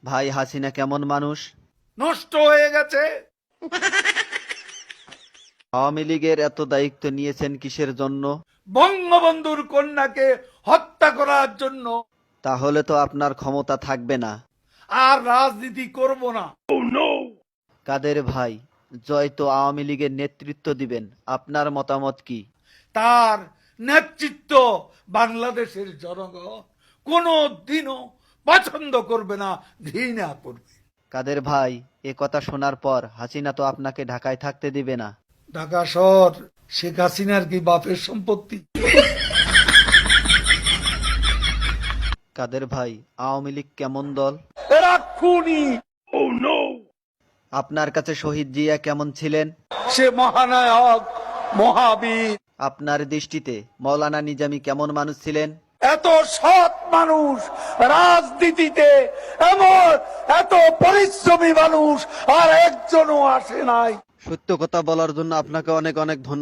ভাই হাসিনা কেমন মানুষ? নষ্ট হয়ে গেছে। আওয়ামী লীগের এত দায়িত্ব নিয়েছেন কিসের জন্য? বঙ্গবন্ধুর কন্যাকে হত্যা করার জন্য। তাহলে তো আপনার ক্ষমতা থাকবে না। আর রাজনীতি করব না। কাদের ভাই, জয় তো আওয়ামী লীগের নেতৃত্ব দিবেন, আপনার মতামত কি? তার নেতৃত্ব বাংলাদেশের জনগণ কোনো দিনও পছন্দ করবে না, ঘৃণা করবে। কাদের ভাই, এ কথা শোনার পর হাসিনা তো আপনাকে ঢাকায় থাকতে দিবে না। ঢাকা শহর শেখ হাসিনার কি বাপের সম্পত্তি? কাদের ভাই, আওয়ামী লীগ কেমন দল? এরা খুনি। আপনার কাছে শহীদ জিয়া কেমন ছিলেন? সে মহানায়ক, মহাবীর। আপনার দৃষ্টিতে মৌলানা নিজামী কেমন মানুষ ছিলেন? এত সৎ মানুষ রাজনীতিতে, এমন এত পরিশ্রমী মানুষ আর একজনও আসে নাই। সত্য কথা বলার জন্য আপনাকে অনেক অনেক ধন্যবাদ।